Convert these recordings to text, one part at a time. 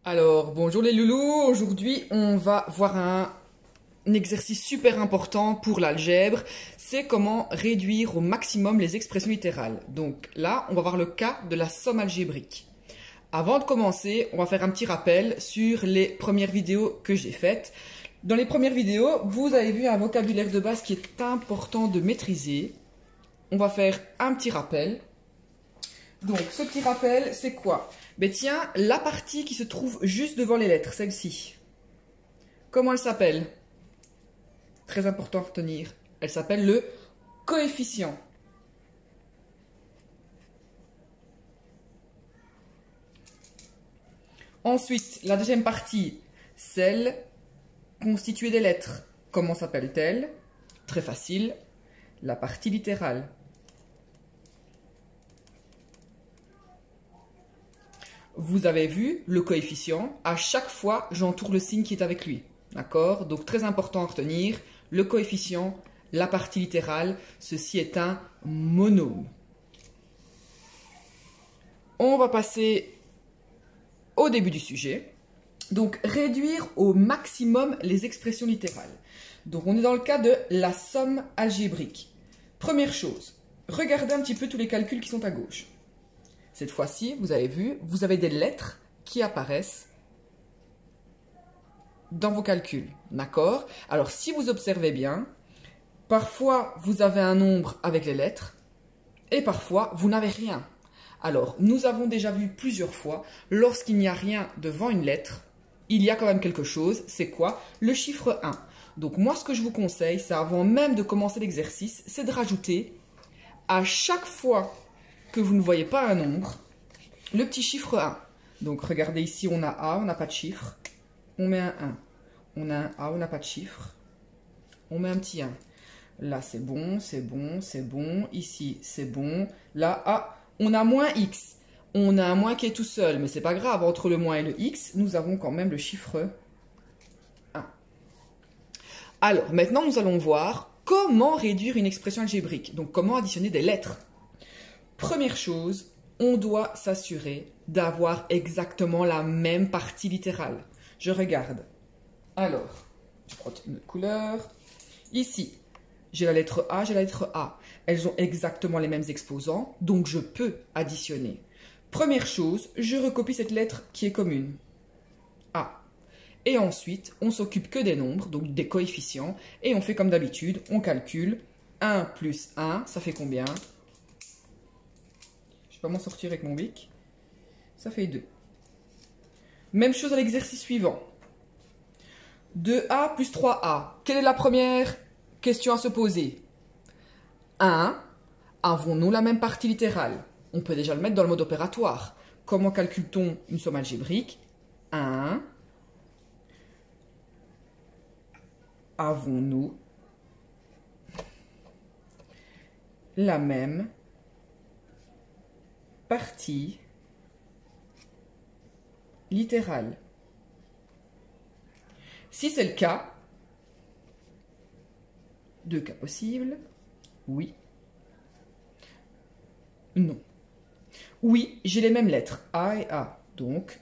Alors, bonjour les loulous, aujourd'hui on va voir un exercice super important pour l'algèbre, c'est comment réduire au maximum les expressions littérales. Donc là, on va voir le cas de la somme algébrique. Avant de commencer, on va faire un petit rappel sur les premières vidéos que j'ai faites. Dans les premières vidéos, vous avez vu un vocabulaire de base qui est important de maîtriser. On va faire un petit rappel. Donc, ce petit rappel, c'est quoi? Ben tiens, la partie qui se trouve juste devant les lettres, celle-ci. Comment elle s'appelle? Très important à retenir. Elle s'appelle le coefficient. Ensuite, la deuxième partie, celle constituée des lettres. Comment s'appelle-t-elle? Très facile, la partie littérale. Vous avez vu le coefficient, à chaque fois j'entoure le signe qui est avec lui. D'accord? Donc très important à retenir, le coefficient, la partie littérale, ceci est un monôme. On va passer au début du sujet. Donc réduire au maximum les expressions littérales. Donc on est dans le cas de la somme algébrique. Première chose, regardez un petit peu tous les calculs qui sont à gauche. Cette fois-ci, vous avez vu, vous avez des lettres qui apparaissent dans vos calculs. D'accord? Alors, si vous observez bien, parfois, vous avez un nombre avec les lettres et parfois, vous n'avez rien. Alors, nous avons déjà vu plusieurs fois, lorsqu'il n'y a rien devant une lettre, il y a quand même quelque chose. C'est quoi? Le chiffre 1. Donc, moi, ce que je vous conseille, c'est avant même de commencer l'exercice, c'est de rajouter à chaque fois que vous ne voyez pas un nombre, le petit chiffre 1. Donc regardez ici, on a A, on n'a pas de chiffre. On met un 1. On a un A, on n'a pas de chiffre. On met un petit 1. Là, c'est bon, c'est bon, c'est bon. Ici, c'est bon. Là, ah, on a moins X. On a un moins qui est tout seul, mais c'est pas grave. Entre le moins et le X, nous avons quand même le chiffre 1. Alors, maintenant, nous allons voir comment réduire une expression algébrique. Donc, comment additionner des lettres. Première chose, on doit s'assurer d'avoir exactement la même partie littérale. Je regarde. Alors, je prends une autre couleur. Ici, j'ai la lettre A, j'ai la lettre A. Elles ont exactement les mêmes exposants, donc je peux additionner. Première chose, je recopie cette lettre qui est commune. A. Et ensuite, on s'occupe que des nombres, donc des coefficients, et on fait comme d'habitude, on calcule. 1 plus 1, ça fait combien? Je vais m'en sortir avec mon bic. Ça fait 2. Même chose à l'exercice suivant. 2A plus 3A. Quelle est la première question à se poser? 1. Avons-nous la même partie littérale? On peut déjà le mettre dans le mode opératoire. Comment calcule-t-on une somme algébrique? 1. Avons-nous la même partie littérale? Si c'est le cas, deux cas possibles, oui, non. Oui, j'ai les mêmes lettres, A et A, donc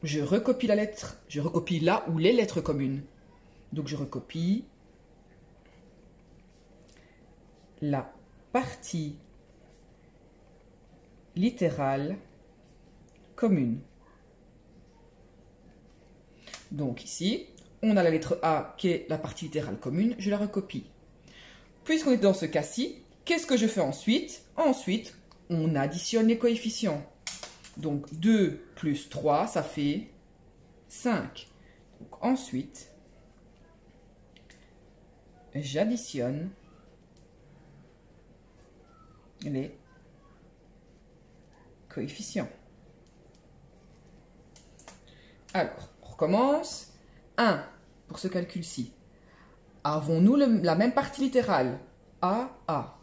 je recopie la lettre, je recopie là où les lettres communes. Donc je recopie la partie littérale commune. Donc ici, on a la lettre A qui est la partie littérale commune, je la recopie. Puisqu'on est dans ce cas-ci, qu'est-ce que je fais ensuite? Ensuite, on additionne les coefficients. Donc 2 plus 3, ça fait 5. Donc ensuite, j'additionne les coefficients. Alors, on recommence. 1 pour ce calcul-ci. Avons-nous la même partie littérale? A, A.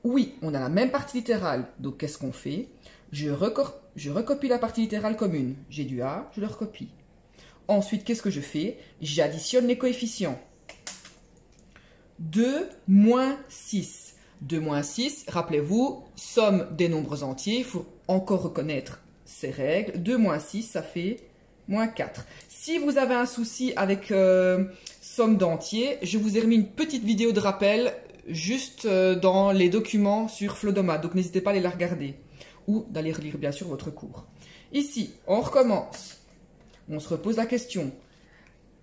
Oui, on a la même partie littérale. Donc, qu'est-ce qu'on fait? Je recopie la partie littérale commune. J'ai du A, je le recopie. Ensuite, qu'est-ce que je fais? J'additionne les coefficients. 2 moins 6. 2 moins 6, rappelez-vous, somme des nombres entiers. Il faut encore reconnaître ces règles. 2 moins 6, ça fait moins 4. Si vous avez un souci avec somme d'entier, je vous ai remis une petite vidéo de rappel juste dans les documents sur Flowdoma. Donc n'hésitez pas à aller la regarder ou d'aller relire bien sûr votre cours. Ici, on recommence. On se repose la question.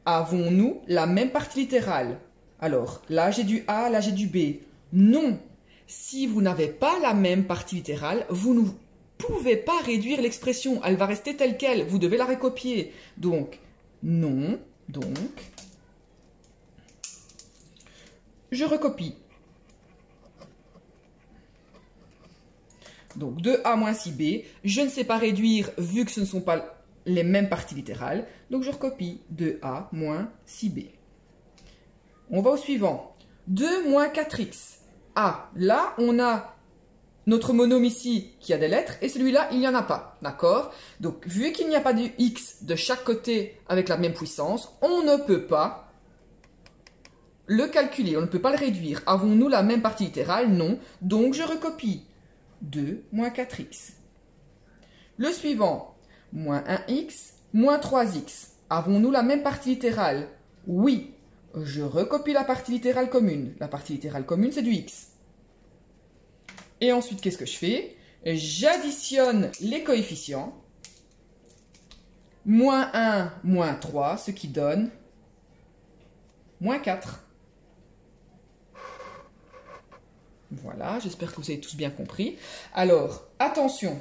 Avons-nous la même partie littérale? Alors, là j'ai du A, là j'ai du B. Non. Si vous n'avez pas la même partie littérale, vous ne pouvez pas réduire l'expression. Elle va rester telle qu'elle. Vous devez la recopier. Donc, non. Donc, je recopie. Donc, 2A moins 6B. Je ne sais pas réduire vu que ce ne sont pas les mêmes parties littérales. Donc, je recopie 2A moins 6B. On va au suivant. 2 moins 4x. Ah, là, on a notre monome ici qui a des lettres et celui-là, il n'y en a pas. D'accord? Donc, vu qu'il n'y a pas de x de chaque côté avec la même puissance, on ne peut pas le calculer, on ne peut pas le réduire. Avons-nous la même partie littérale? Non. Donc, je recopie 2 moins 4x. Le suivant, moins 1x, moins 3x. Avons-nous la même partie littérale? Oui. Je recopie la partie littérale commune. La partie littérale commune, c'est du x. Et ensuite, qu'est-ce que je fais? J'additionne les coefficients. Moins 1, moins 3, ce qui donne moins 4. Voilà, j'espère que vous avez tous bien compris. Alors, attention.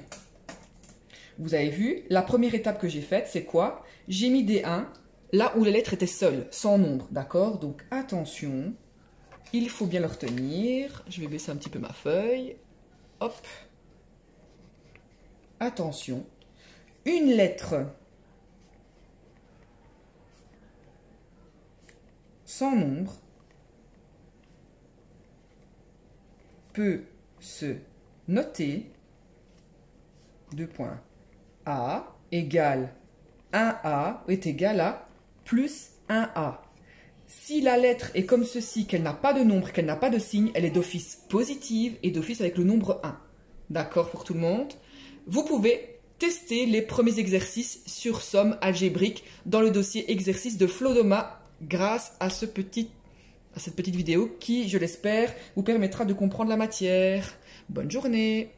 Vous avez vu, la première étape que j'ai faite, c'est quoi? J'ai mis des 1 là où les lettres étaient seules, sans nombre, d'accord? Donc, attention, il faut bien le retenir. Je vais baisser un petit peu ma feuille. Hop. Attention. Une lettre sans nombre peut se noter, 2 points, A égale 1A est égal à plus 1A. Si la lettre est comme ceci, qu'elle n'a pas de nombre, qu'elle n'a pas de signe, elle est d'office positive et d'office avec le nombre 1. D'accord pour tout le monde? Vous pouvez tester les premiers exercices sur somme algébrique dans le dossier exercice de Flowdoma grâce à cette petite vidéo qui, je l'espère, vous permettra de comprendre la matière. Bonne journée!